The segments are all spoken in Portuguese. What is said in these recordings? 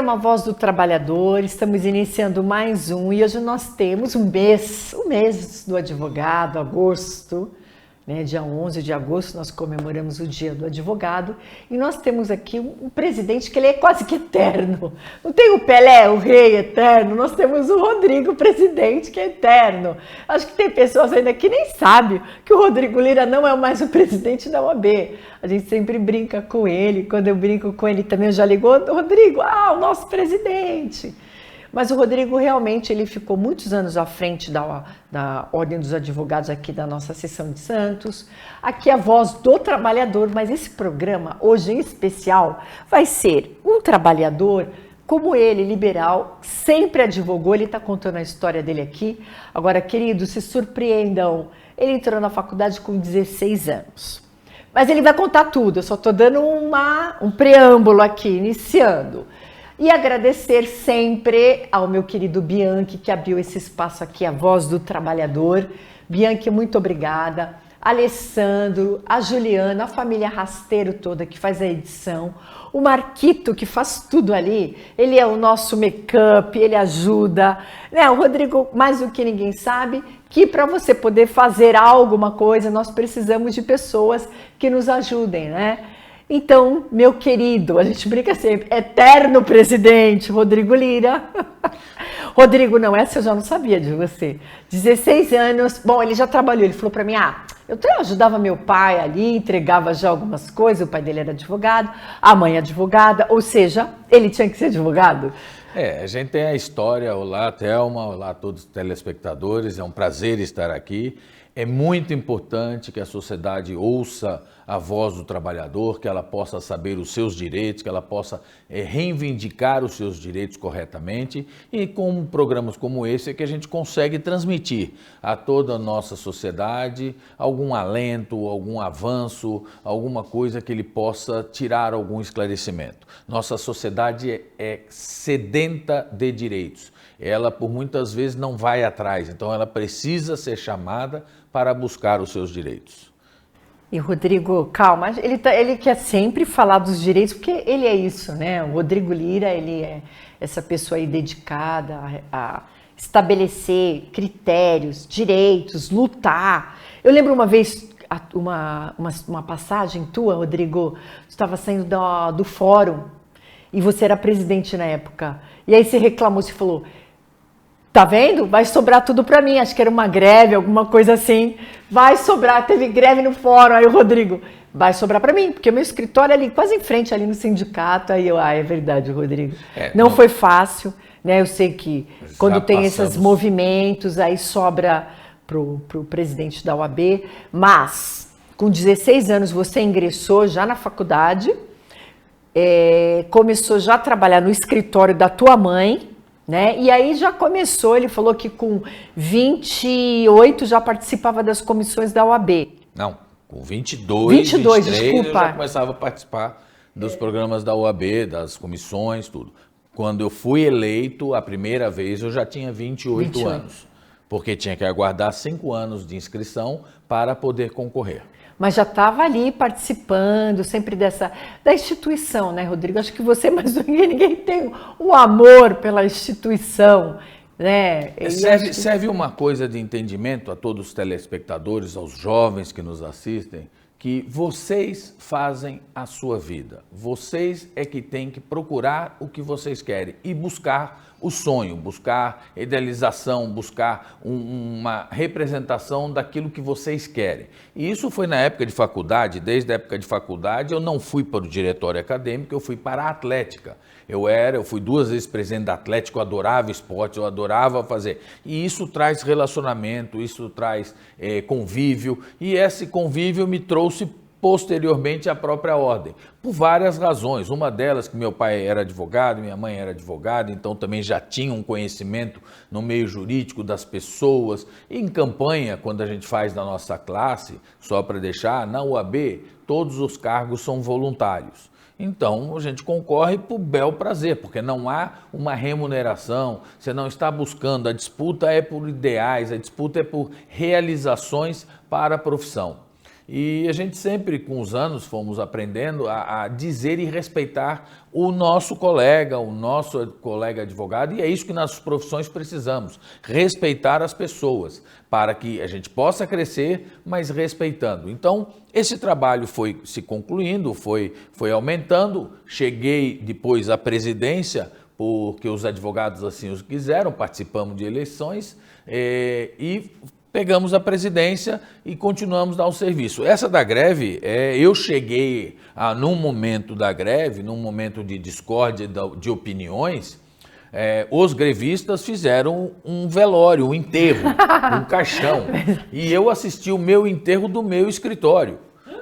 programa Voz do Trabalhador, estamos iniciando mais um e hoje nós temos o mês do advogado, agosto, né? Dia 11 de agosto nós comemoramos o Dia do Advogado e nós temos aqui um presidente que ele é quase que eterno. Não tem o Pelé, o rei eterno, nós temos o Rodrigo, presidente, que é eterno. Acho que tem pessoas ainda que nem sabem que o Rodrigo Lira não é mais o presidente da OAB. A gente sempre brinca com ele, quando eu brinco com ele também eu já ligo, Rodrigo, o nosso presidente. Mas o Rodrigo realmente ele ficou muitos anos à frente da Ordem dos Advogados aqui da nossa seção de Santos. Aqui é a Voz do Trabalhador, mas esse programa, hoje em especial, vai ser um trabalhador como ele, liberal, sempre advogou, ele está contando a história dele aqui. Agora, queridos, se surpreendam, ele entrou na faculdade com 16 anos. Mas ele vai contar tudo, eu só estou dando um preâmbulo aqui, iniciando. E agradecer sempre ao meu querido Bianchi, que abriu esse espaço aqui, a Voz do Trabalhador. Bianchi, muito obrigada. Alessandro, a Juliana, a família Rasteiro toda que faz a edição. O Marquito, que faz tudo ali. Ele é o nosso make-up, ele ajuda. Né? O Rodrigo, mais do que ninguém sabe, que para você poder fazer alguma coisa, nós precisamos de pessoas que nos ajudem, né? Então, meu querido, a gente brinca sempre, eterno presidente, Rodrigo Lira. Rodrigo, não, essa eu já não sabia de você. 16 anos, bom, ele já trabalhou, ele falou para mim, eu ajudava meu pai ali, entregava já algumas coisas, o pai dele era advogado, a mãe advogada, ou seja, ele tinha que ser advogado. A gente tem a história, olá Thelma, olá a todos os telespectadores, é um prazer estar aqui. É muito importante que a sociedade ouça a voz do trabalhador, que ela possa saber os seus direitos, que ela possa reivindicar os seus direitos corretamente e com programas como esse é que a gente consegue transmitir a toda a nossa sociedade algum alento, algum avanço, alguma coisa que ele possa tirar algum esclarecimento. Nossa sociedade é sedenta de direitos. Ela, por muitas vezes, não vai atrás, então ela precisa ser chamada para buscar os seus direitos. E Rodrigo, calma, ele quer sempre falar dos direitos, porque ele é isso, né? O Rodrigo Lira, ele é essa pessoa aí dedicada a estabelecer critérios, direitos, lutar. Eu lembro uma vez, uma passagem tua, Rodrigo, você estava saindo do fórum e você era presidente na época. E aí você reclamou, você falou... Tá vendo? Vai sobrar tudo para mim. Acho que era uma greve, alguma coisa assim. Vai sobrar. Teve greve no fórum. Aí o Rodrigo, vai sobrar para mim, porque o meu escritório é ali, quase em frente, ali no sindicato. Aí eu, é verdade, Rodrigo. Não foi fácil, né? Eu sei que quando tem esses movimentos, aí sobra pro presidente da OAB. Mas, com 16 anos, você ingressou já na faculdade, começou já a trabalhar no escritório da tua mãe, né? E aí já começou, ele falou que com 28 já participava das comissões da OAB. Não, com 22, desculpa. Eu já começava a participar dos programas da OAB, das comissões, tudo. Quando eu fui eleito a primeira vez, eu já tinha 28 anos, porque tinha que aguardar 5 anos de inscrição para poder concorrer. Mas já estava ali participando sempre da instituição, né, Rodrigo? Acho que você, mais do que ninguém, tem um amor pela instituição, né? Serve uma coisa de entendimento a todos os telespectadores, aos jovens que nos assistem, que vocês fazem a sua vida. Vocês é que têm que procurar o que vocês querem e buscar o sonho, buscar idealização, buscar uma representação daquilo que vocês querem. E isso foi na época de faculdade, desde a época de faculdade eu não fui para o diretório acadêmico, eu fui para a Atlética. Eu fui 2 vezes presidente da Atlética, eu adorava esporte, eu adorava fazer. E isso traz relacionamento, isso traz convívio, e esse convívio me trouxe posteriormente à própria ordem, por várias razões. Uma delas que meu pai era advogado, minha mãe era advogada, então também já tinha um conhecimento no meio jurídico das pessoas. E em campanha, quando a gente faz na nossa classe, só para deixar, na UAB, todos os cargos são voluntários. Então, a gente concorre por bel prazer, porque não há uma remuneração, você não está buscando, a disputa é por ideais, a disputa é por realizações para a profissão. E a gente sempre, com os anos, fomos aprendendo a dizer e respeitar o nosso colega advogado, e é isso que nas profissões precisamos, respeitar as pessoas, para que a gente possa crescer, mas respeitando. Então, esse trabalho foi se concluindo, foi aumentando, cheguei depois à presidência, porque os advogados assim os quiseram, participamos de eleições e pegamos a presidência e continuamos a dar o serviço. Essa da greve, eu cheguei num momento da greve, num momento de discórdia de opiniões, os grevistas fizeram um velório, um enterro, um caixão. E eu assisti o meu enterro do meu escritório,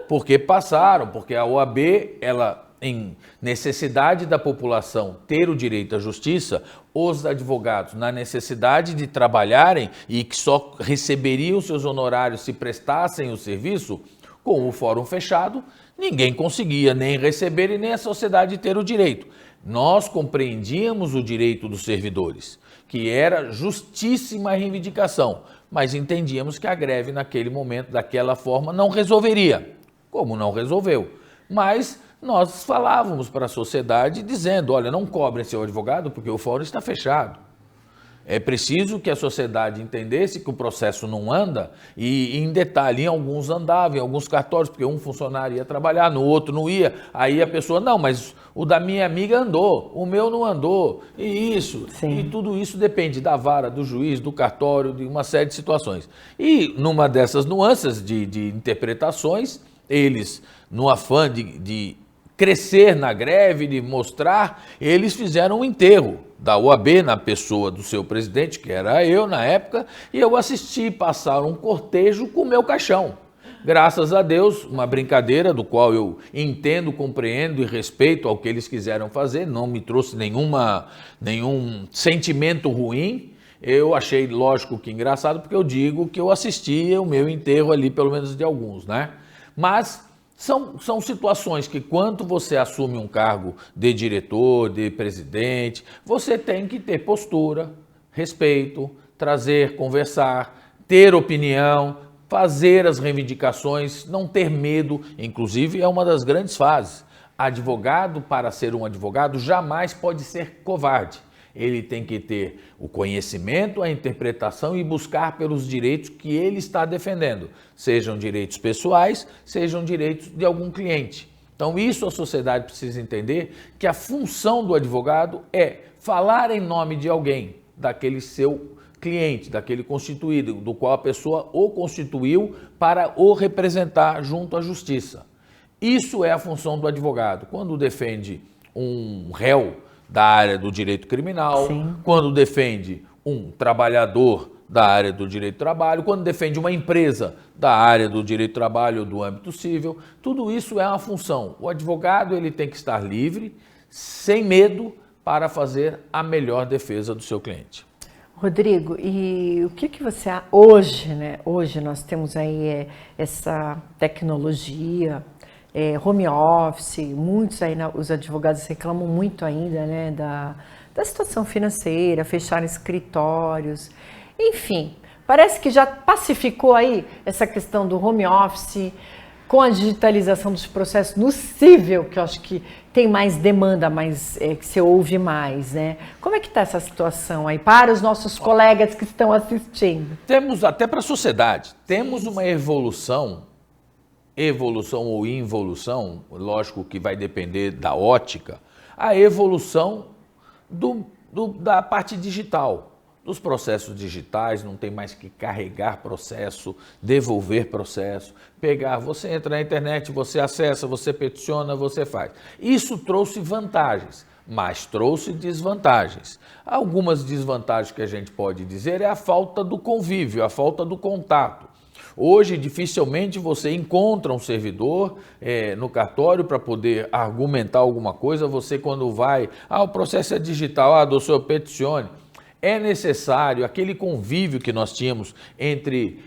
porque a OAB, ela, em necessidade da população ter o direito à justiça, os advogados, na necessidade de trabalharem e que só receberiam seus honorários se prestassem o serviço, com o fórum fechado, ninguém conseguia nem receber e nem a sociedade ter o direito. Nós compreendíamos o direito dos servidores, que era justíssima reivindicação, mas entendíamos que a greve naquele momento, daquela forma, não resolveria, como não resolveu. Mas nós falávamos para a sociedade dizendo, olha, não cobrem seu advogado porque o fórum está fechado. É preciso que a sociedade entendesse que o processo não anda e, em detalhe, em alguns andavam, em alguns cartórios, porque um funcionário ia trabalhar, no outro não ia. Aí a pessoa, não, mas o da minha amiga andou, o meu não andou, e isso. Sim. E tudo isso depende da vara, do juiz, do cartório, de uma série de situações. E numa dessas nuances de interpretações, eles, no afã de crescer na greve, de mostrar, eles fizeram um enterro da OAB na pessoa do seu presidente, que era eu na época, e eu assisti passar um cortejo com o meu caixão. Graças a Deus, uma brincadeira do qual eu entendo, compreendo e respeito ao que eles quiseram fazer, não me trouxe nenhum sentimento ruim. Eu achei, lógico, que engraçado, porque eu digo que eu assistia o meu enterro ali, pelo menos de alguns, né? Mas são situações que, quando você assume um cargo de diretor, de presidente, você tem que ter postura, respeito, trazer, conversar, ter opinião, fazer as reivindicações, não ter medo. Inclusive, é uma das grandes fases. Advogado, para ser um advogado, jamais pode ser covarde. Ele tem que ter o conhecimento, a interpretação e buscar pelos direitos que ele está defendendo, sejam direitos pessoais, sejam direitos de algum cliente. Então, isso a sociedade precisa entender, que a função do advogado é falar em nome de alguém, daquele seu cliente, daquele constituído, do qual a pessoa o constituiu para o representar junto à justiça. Isso é a função do advogado. Quando defende um réu da área do direito criminal, sim, quando defende um trabalhador da área do direito do trabalho, quando defende uma empresa da área do direito do trabalho ou do âmbito civil, tudo isso é uma função. O advogado, ele tem que estar livre, sem medo, para fazer a melhor defesa do seu cliente. Rodrigo, e o que você hoje, né? Hoje nós temos aí essa tecnologia, home office, muitos aí, os advogados reclamam muito ainda, né, da situação financeira, fechar escritórios, enfim, parece que já pacificou aí essa questão do home office, com a digitalização dos processos no cível, que eu acho que tem mais demanda, que você ouve mais, né? Como é que está essa situação aí para os nossos colegas que estão assistindo? Temos, até para a sociedade, temos uma evolução ou involução, lógico que vai depender da ótica, a evolução da parte digital, dos processos digitais. Não tem mais que carregar processo, devolver processo, pegar, você entra na internet, você acessa, você peticiona, você faz. Isso trouxe vantagens, mas trouxe desvantagens. Algumas desvantagens que a gente pode dizer é a falta do convívio, a falta do contato. Hoje, dificilmente você encontra um servidor no cartório para poder argumentar alguma coisa. Você, quando vai, o processo é digital, doutor, peticione. É necessário aquele convívio que nós tínhamos entre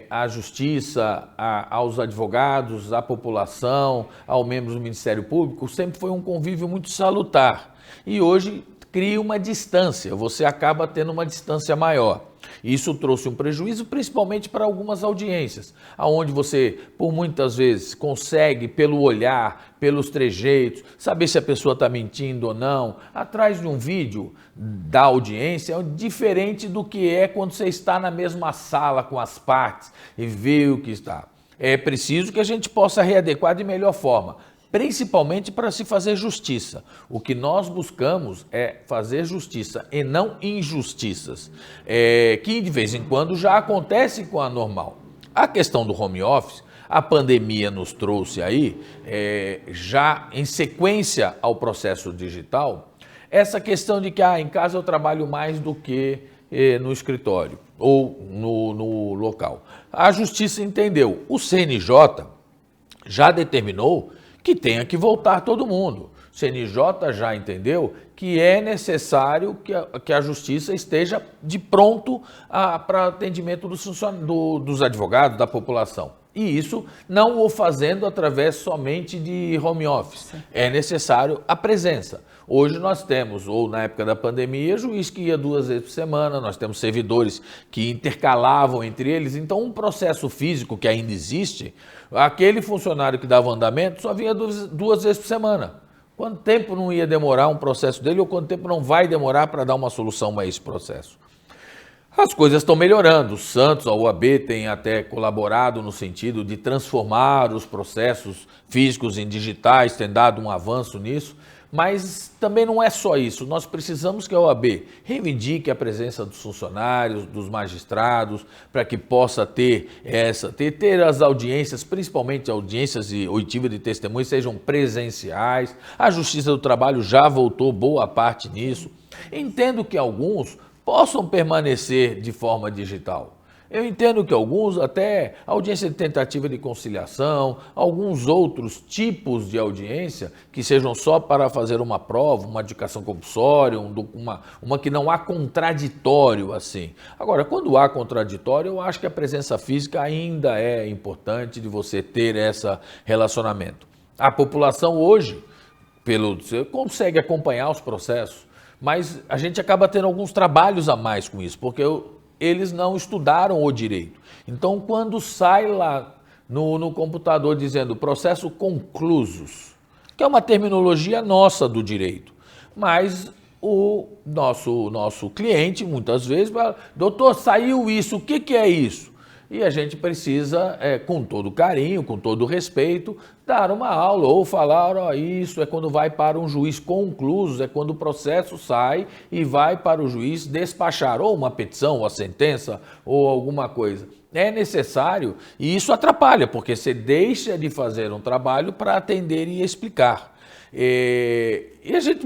a justiça, aos advogados, à população, aos membros do Ministério Público, sempre foi um convívio muito salutar. E hoje cria uma distância, você acaba tendo uma distância maior. Isso trouxe um prejuízo principalmente para algumas audiências, onde você, por muitas vezes, consegue, pelo olhar, pelos trejeitos, saber se a pessoa está mentindo ou não. Atrás de um vídeo da audiência é diferente do que é quando você está na mesma sala com as partes e vê o que está. É preciso que a gente possa readequar de melhor forma, principalmente para se fazer justiça. O que nós buscamos é fazer justiça e não injustiças, que de vez em quando já acontece com a normal. A questão do home office, a pandemia nos trouxe aí, já em sequência ao processo digital, essa questão de que em casa eu trabalho mais do que no escritório ou no local. A justiça entendeu, o CNJ já determinou que tenha que voltar todo mundo. O CNJ já entendeu que é necessário que a justiça esteja de pronto para atendimento dos advogados, da população. E isso não o fazendo através somente de home office. É necessário a presença. Hoje nós temos, ou na época da pandemia, juiz que ia 2 vezes por semana, nós temos servidores que intercalavam entre eles. Então, um processo físico que ainda existe, aquele funcionário que dava andamento só vinha 2 vezes por semana. Quanto tempo não ia demorar um processo dele ou quanto tempo não vai demorar para dar uma solução a esse processo? As coisas estão melhorando. O Santos, a OAB, tem até colaborado no sentido de transformar os processos físicos em digitais, tem dado um avanço nisso. Mas também não é só isso, nós precisamos que a OAB reivindique a presença dos funcionários, dos magistrados, para que possa ter as audiências, principalmente audiências e oitiva de testemunhas, sejam presenciais. A Justiça do Trabalho já voltou boa parte nisso. Entendo que alguns possam permanecer de forma digital. Eu entendo que alguns, até audiência de tentativa de conciliação, alguns outros tipos de audiência que sejam só para fazer uma prova, uma adjudicação compulsória, uma que não há contraditório assim. Agora, quando há contraditório, eu acho que a presença física ainda é importante de você ter esse relacionamento. A população hoje, você consegue acompanhar os processos, mas a gente acaba tendo alguns trabalhos a mais com isso, porque eles não estudaram o direito. Então, quando sai lá no computador dizendo processo conclusos, que é uma terminologia nossa do direito, mas o nosso cliente muitas vezes fala, doutor, saiu isso, o que é isso? E a gente precisa, com todo carinho, com todo respeito, dar uma aula ou falar, isso é quando vai para um juiz concluso, é quando o processo sai e vai para o juiz despachar ou uma petição, ou a sentença, ou alguma coisa. É necessário e isso atrapalha, porque você deixa de fazer um trabalho para atender e explicar.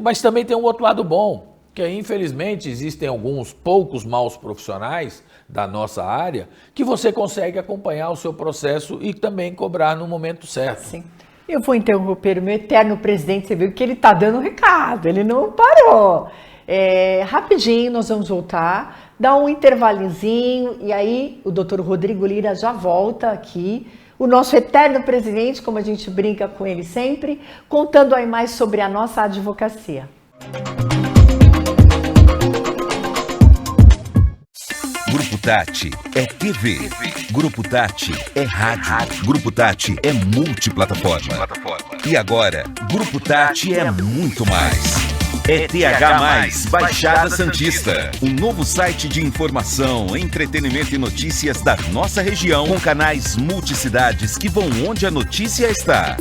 Mas também tem um outro lado bom, que infelizmente existem alguns poucos maus profissionais da nossa área que você consegue acompanhar o seu processo e também cobrar no momento certo. Sim. Eu vou interromper o meu eterno presidente, você viu que ele está dando um recado, ele não parou. Rapidinho nós vamos voltar, dar um intervalozinho e aí o doutor Rodrigo Lira já volta aqui, o nosso eterno presidente, como a gente brinca com ele sempre, contando aí mais sobre a nossa advocacia. Grupo Tati é TV. Grupo Tati é rádio. Grupo Tati é multiplataforma. E agora, Grupo Tati é muito mais. É TH+, Baixada Santista. Um novo site de informação, entretenimento e notícias da nossa região, com canais multicidades que vão onde a notícia está.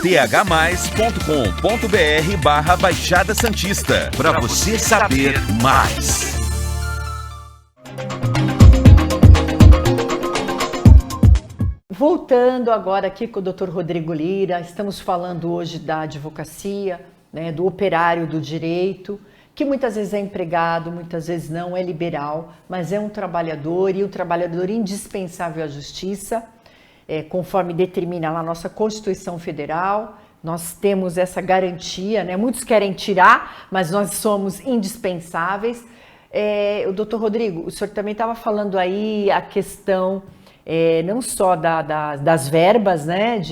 thmais.com.br/Baixada Santista. Para você saber mais. Voltando agora aqui com o Dr. Rodrigo Lira, estamos falando hoje da advocacia, né, do operário do direito, que muitas vezes é empregado, muitas vezes não, é liberal, mas é um trabalhador e um trabalhador indispensável à justiça, conforme determina lá a nossa Constituição Federal. Nós temos essa garantia, né? Muitos querem tirar, mas nós somos indispensáveis. O doutor Rodrigo, o senhor também estava falando aí a questão não só das verbas, né,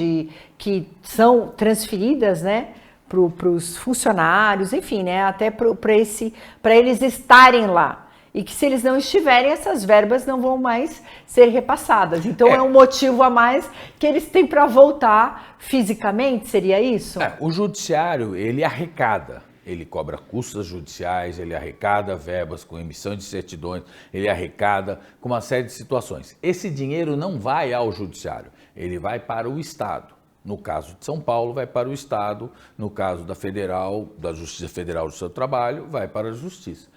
que são transferidas, né, os funcionários, enfim, né? Até para eles estarem lá. E que se eles não estiverem, essas verbas não vão mais ser repassadas. Então é um motivo a mais que eles têm para voltar fisicamente, seria isso? O judiciário, ele arrecada. Ele cobra custas judiciais, ele arrecada verbas com emissão de certidões, ele arrecada com uma série de situações. Esse dinheiro não vai ao judiciário, ele vai para o Estado. No caso de São Paulo, vai para o Estado. No caso da Federal, da Justiça Federal do Seu Trabalho, vai para a Justiça.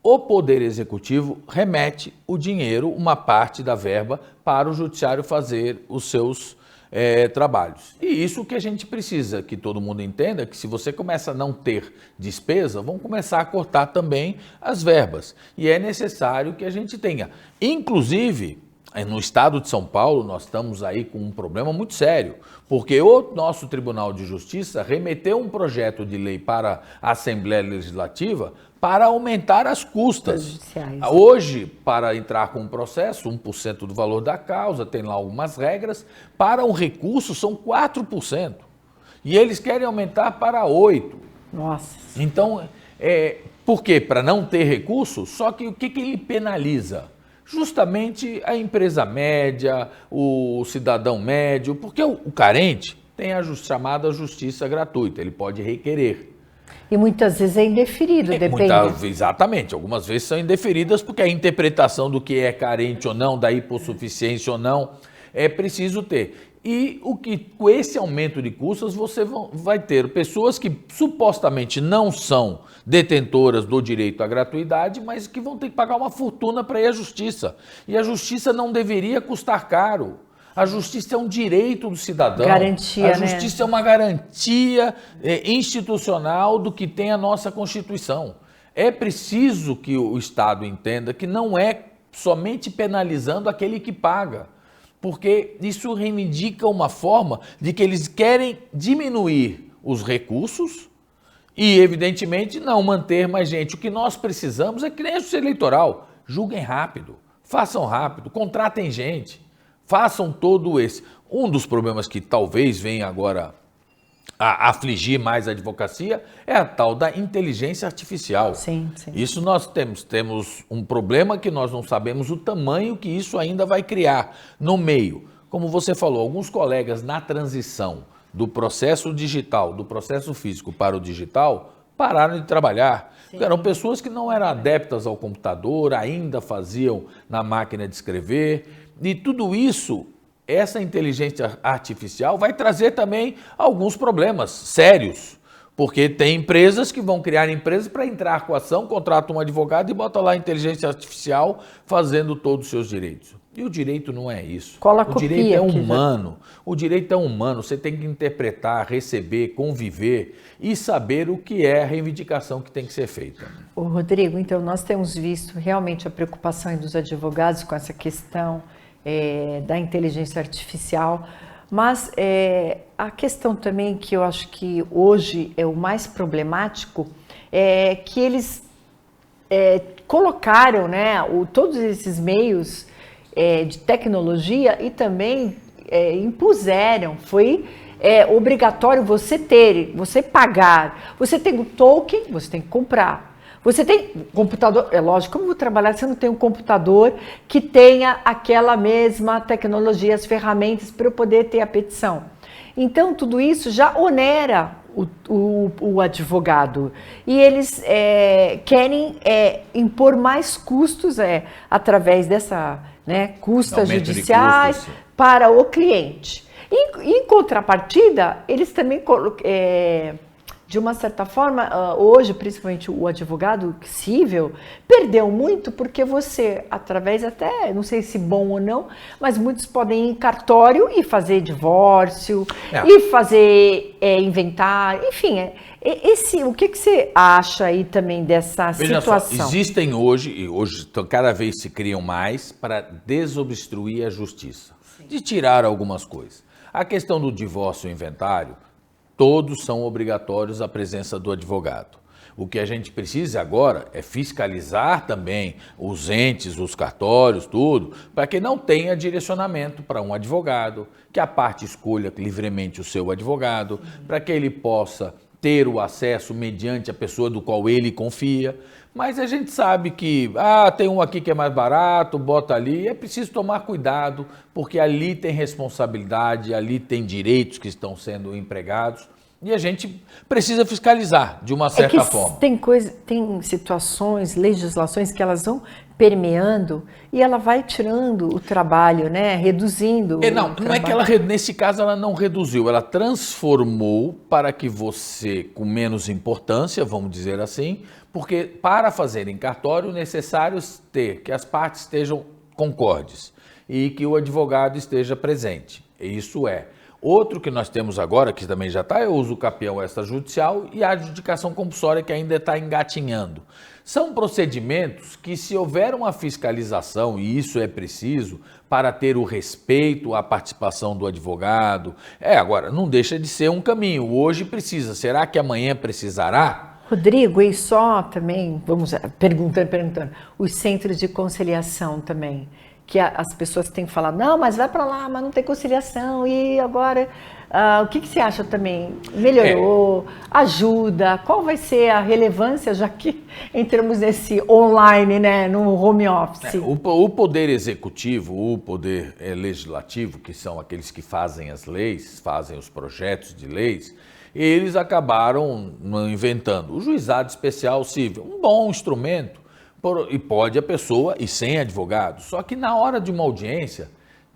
O Poder Executivo remete o dinheiro, uma parte da verba, para o Judiciário fazer os seus trabalhos. E isso que a gente precisa, que todo mundo entenda, que se você começa a não ter despesa, vão começar a cortar também as verbas. E é necessário que a gente tenha. Inclusive, no estado de São Paulo, nós estamos aí com um problema muito sério, porque o nosso Tribunal de Justiça remeteu um projeto de lei para a Assembleia Legislativa para aumentar as custas. Hoje, para entrar com um processo, 1% do valor da causa, tem lá algumas regras, para um recurso são 4%. E eles querem aumentar para 8%. Nossa. Então, por quê? Para não ter recurso, só que o que ele penaliza? Justamente a empresa média, o cidadão médio, porque o carente tem a chamada justiça gratuita, ele pode requerer. E muitas vezes é indeferido, depende. Exatamente, algumas vezes são indeferidas porque a interpretação do que é carente ou não, da hipossuficiência ou não, é preciso ter. E com esse aumento de custas, você vai ter pessoas que supostamente não são detentoras do direito à gratuidade, mas que vão ter que pagar uma fortuna para ir à justiça. E a justiça não deveria custar caro. A justiça é um direito do cidadão. Garantia, a justiça é uma garantia institucional do que tem a nossa Constituição. É preciso que o Estado entenda que não é somente penalizando aquele que paga, porque isso reivindica uma forma de que eles querem diminuir os recursos e, evidentemente, não manter mais gente. O que nós precisamos é que nem a justiça eleitoral. Julguem rápido, façam rápido, contratem gente. Façam todo esse. Um dos problemas que talvez venha agora a afligir mais a advocacia é a tal da inteligência artificial. Sim, sim. Isso nós temos um problema que nós não sabemos o tamanho que isso ainda vai criar no meio. Como você falou, alguns colegas na transição do processo digital, do processo físico para o digital, pararam de trabalhar. Eram pessoas que não eram adeptas ao computador, ainda faziam na máquina de escrever. E tudo isso, essa inteligência artificial vai trazer também alguns problemas sérios, porque tem empresas que vão criar empresas para entrar com a ação, contratam um advogado e botam lá a inteligência artificial fazendo todos os seus direitos. E o direito não é isso. O direito é humano. O direito é humano. Você tem que interpretar, receber, conviver e saber o que é a reivindicação que tem que ser feita. Ô, Rodrigo, então nós temos visto realmente a preocupação dos advogados com essa questão da inteligência artificial, mas a questão também que eu acho que hoje é o mais problemático é que eles colocaram, né, todos esses meios de tecnologia e também impuseram, foi obrigatório você pagar, você tem o token, você tem que comprar. Você tem computador, é lógico, como eu vou trabalhar se eu não tenho um computador que tenha aquela mesma tecnologia, as ferramentas para eu poder ter a petição. Então, tudo isso já onera o advogado. E eles querem impor mais custos através dessa custas judiciais para o cliente. Em contrapartida, eles também de uma certa forma, hoje, principalmente o advogado civil, perdeu muito porque você, através até, não sei se bom ou não, mas muitos podem ir em cartório e fazer divórcio, e fazer inventário, enfim, o que você acha aí também dessa situação? Só, existem hoje, e hoje cada vez se criam mais, para desobstruir a justiça, de tirar algumas coisas. A questão do divórcio e inventário, todos são obrigatórios a presença do advogado. O que a gente precisa agora é fiscalizar também os entes, os cartórios, tudo, para que não tenha direcionamento para um advogado, que a parte escolha livremente o seu advogado, para que ele possa ter o acesso mediante a pessoa do qual ele confia, mas a gente sabe que, tem um aqui que é mais barato, bota ali, é preciso tomar cuidado, porque ali tem responsabilidade, ali tem direitos que estão sendo empregados, e a gente precisa fiscalizar de uma certa forma. Tem situações, legislações que elas vão permeando e ela vai tirando o trabalho, né? Reduzindo. Não é que ela, nesse caso, ela não reduziu, ela transformou para que você, com menos importância, vamos dizer assim, porque para fazer em cartório é necessário ter que as partes estejam concordes e que o advogado esteja presente. Isso é. Outro que nós temos agora, que também já está, é o uso capião extrajudicial e a adjudicação compulsória, que ainda está engatinhando. São procedimentos que, se houver uma fiscalização, e isso é preciso, para ter o respeito à participação do advogado, agora, não deixa de ser um caminho. Hoje precisa, será que amanhã precisará? Rodrigo, e só também, vamos perguntando, os centros de conciliação também, que as pessoas têm que falar, não, mas vai para lá, mas não tem conciliação, e agora, o que você acha também? Melhorou? Ajuda? Qual vai ser a relevância, já que entramos nesse online, né, no home office? O poder executivo, o poder legislativo, que são aqueles que fazem as leis, fazem os projetos de leis, eles acabaram inventando o juizado especial civil, um bom instrumento, e pode a pessoa ir sem advogado. Só que na hora de uma audiência,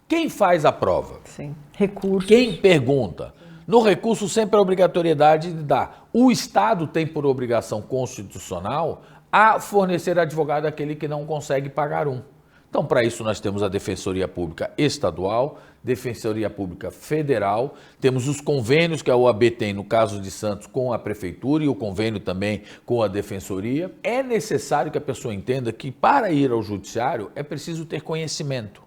quem faz a prova? Sim, recurso. Quem pergunta? No recurso sempre a obrigatoriedade de dar. O Estado tem por obrigação constitucional a fornecer advogado àquele que não consegue pagar um. Então, para isso, nós temos a Defensoria Pública Estadual, Defensoria Pública Federal, temos os convênios que a OAB tem, no caso de Santos, com a Prefeitura e o convênio também com a Defensoria. É necessário que a pessoa entenda que, para ir ao Judiciário, é preciso ter conhecimento,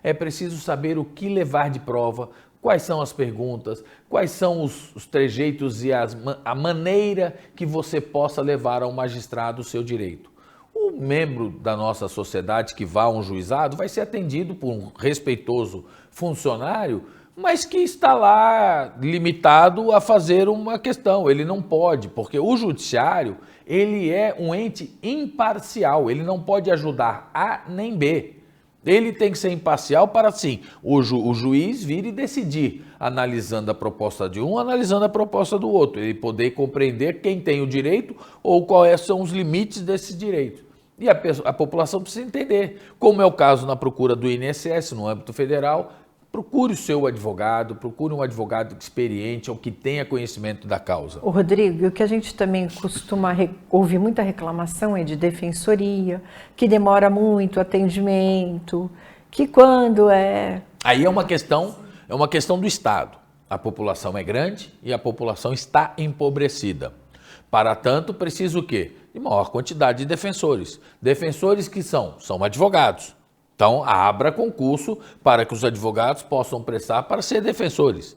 é preciso saber o que levar de prova, quais são as perguntas, quais são os trejeitos e a maneira que você possa levar ao magistrado o seu direito. O membro da nossa sociedade que vá a um juizado vai ser atendido por um respeitoso funcionário, mas que está lá limitado a fazer uma questão. Ele não pode, porque o judiciário, ele é um ente imparcial, ele não pode ajudar A nem B. Ele tem que ser imparcial para, assim, o juiz vir e decidir, analisando a proposta de um, analisando a proposta do outro, ele poder compreender quem tem o direito ou quais são os limites desses direitos. E a população precisa entender, como é o caso na procura do INSS no âmbito federal, procure o seu advogado, procure um advogado experiente ou que tenha conhecimento da causa. Ô Rodrigo, o que a gente também costuma ouvir muita reclamação é de defensoria, que demora muito o atendimento, que quando é... Aí é uma questão do Estado. A população é grande e a população está empobrecida. Para tanto, precisa o quê? De maior quantidade de defensores. Defensores que são advogados. Então, abra concurso para que os advogados possam prestar para ser defensores.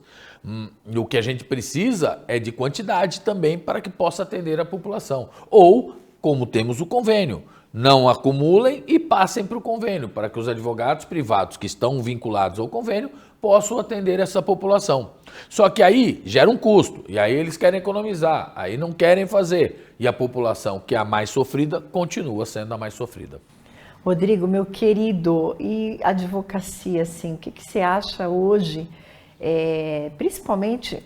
O que a gente precisa é de quantidade também para que possa atender a população. Ou, como temos o convênio, não acumulem e passem para o convênio, para que os advogados privados que estão vinculados ao convênio possam atender essa população. Só que aí gera um custo, e aí eles querem economizar, aí não querem fazer. E a população que é a mais sofrida continua sendo a mais sofrida. Rodrigo, meu querido, e advocacia, assim, o que você acha hoje, principalmente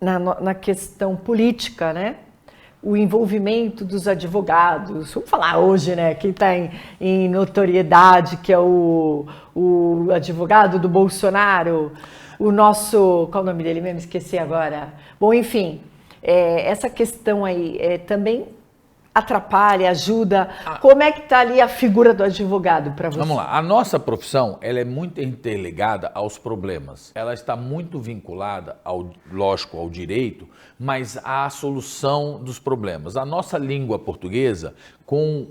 na questão política, né? O envolvimento dos advogados, vamos falar hoje, né? Quem está em notoriedade, que é o advogado do Bolsonaro, o nosso, qual o nome dele mesmo? Esqueci agora. Bom, enfim, essa questão aí também atrapalha, ajuda. Como é que está ali a figura do advogado para você? Vamos lá, a nossa profissão ela é muito interligada aos problemas. Ela está muito vinculada, lógico, ao direito, mas à solução dos problemas. A nossa língua portuguesa, com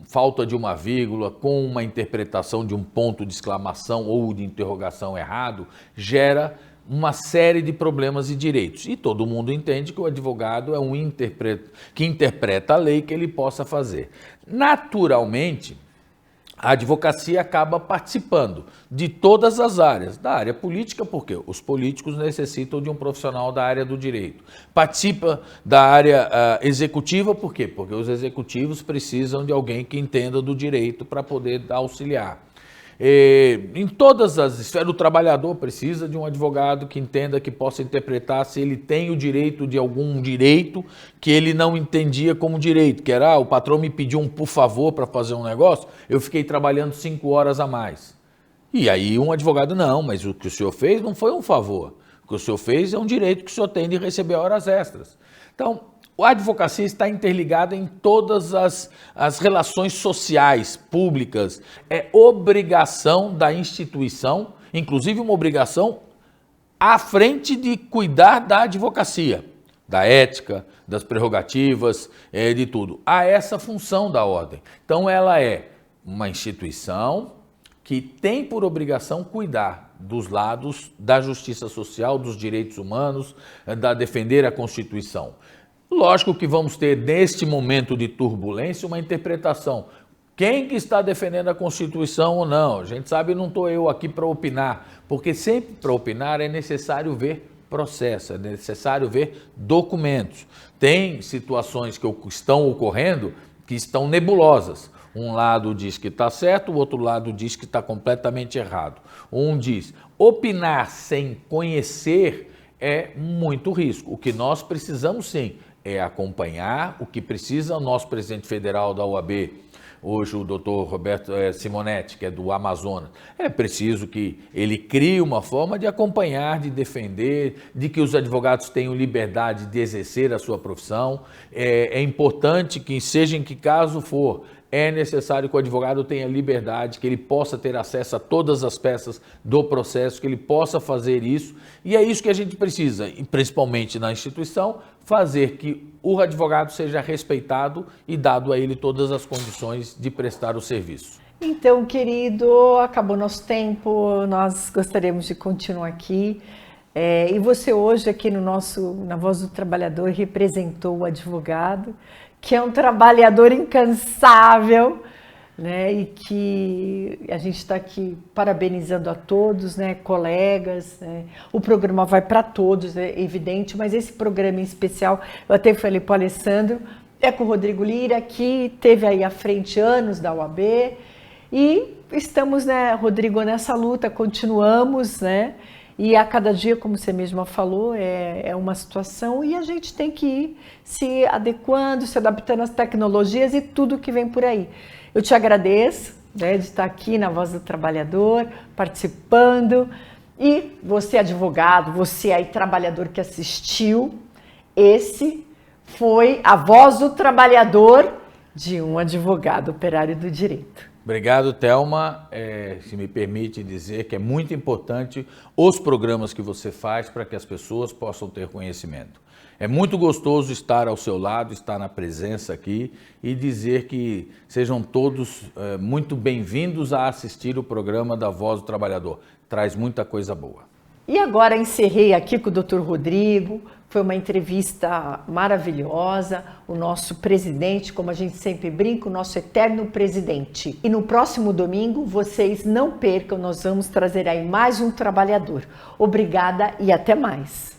falta de uma vírgula, com uma interpretação de um ponto de exclamação ou de interrogação errado, gera uma série de problemas e direitos. E todo mundo entende que o advogado é um intérprete que interpreta a lei que ele possa fazer. Naturalmente, a advocacia acaba participando de todas as áreas, da área política, porque os políticos necessitam de um profissional da área do direito. Participa da área executiva, por quê? Porque os executivos precisam de alguém que entenda do direito para poder auxiliar. Em todas as esferas, o trabalhador precisa de um advogado que entenda, que possa interpretar se ele tem o direito de algum direito que ele não entendia como direito, que era, o patrão me pediu um por favor para fazer um negócio, eu fiquei trabalhando 5 horas a mais. E aí um advogado, não, mas o que o senhor fez não foi um favor, o que o senhor fez é um direito que o senhor tem de receber horas extras. Então, a advocacia está interligada em todas as relações sociais, públicas. É obrigação da instituição, inclusive uma obrigação à frente de cuidar da advocacia, da ética, das prerrogativas, de tudo. Há essa função da ordem. Então ela é uma instituição que tem por obrigação cuidar dos lados da justiça social, dos direitos humanos, da defender a Constituição. Lógico que vamos ter, neste momento de turbulência, uma interpretação. Quem que está defendendo a Constituição ou não? A gente sabe, não estou eu aqui para opinar, porque sempre para opinar é necessário ver processo, é necessário ver documentos. Tem situações que estão ocorrendo que estão nebulosas. Um lado diz que está certo, o outro lado diz que está completamente errado. Um diz, opinar sem conhecer é muito risco. O que nós precisamos sim é acompanhar, o que precisa o nosso presidente federal da OAB, hoje o doutor Roberto Simonetti, que é do Amazonas, é preciso que ele crie uma forma de acompanhar, de defender, de que os advogados tenham liberdade de exercer a sua profissão. É importante que, seja em que caso for, é necessário que o advogado tenha liberdade, que ele possa ter acesso a todas as peças do processo, que ele possa fazer isso. E é isso que a gente precisa, e principalmente na instituição, fazer que o advogado seja respeitado e dado a ele todas as condições de prestar o serviço. Então, querido, acabou nosso tempo, nós gostaríamos de continuar aqui. E você hoje aqui na Voz do Trabalhador representou o advogado, que é um trabalhador incansável, né? E que a gente está aqui parabenizando a todos, né? Colegas, né? O programa vai para todos, é evidente, mas esse programa em especial, eu até falei para o Alessandro, é com o Rodrigo Lira, que teve aí à frente anos da OAB, e estamos, né, Rodrigo, nessa luta, continuamos, né? E a cada dia, como você mesma falou, é uma situação e a gente tem que ir se adequando, se adaptando às tecnologias e tudo que vem por aí. Eu te agradeço, né, de estar aqui na Voz do Trabalhador, participando. E você, advogado, você aí, trabalhador que assistiu, esse foi a Voz do Trabalhador de um advogado operário do direito. Obrigado, Thelma. Se me permite dizer que é muito importante os programas que você faz para que as pessoas possam ter conhecimento. É muito gostoso estar ao seu lado, estar na presença aqui e dizer que sejam todos muito bem-vindos a assistir o programa da Voz do Trabalhador. Traz muita coisa boa. E agora encerrei aqui com o Dr. Rodrigo, foi uma entrevista maravilhosa, o nosso presidente, como a gente sempre brinca, o nosso eterno presidente. E no próximo domingo, vocês não percam, nós vamos trazer aí mais um trabalhador. Obrigada e até mais.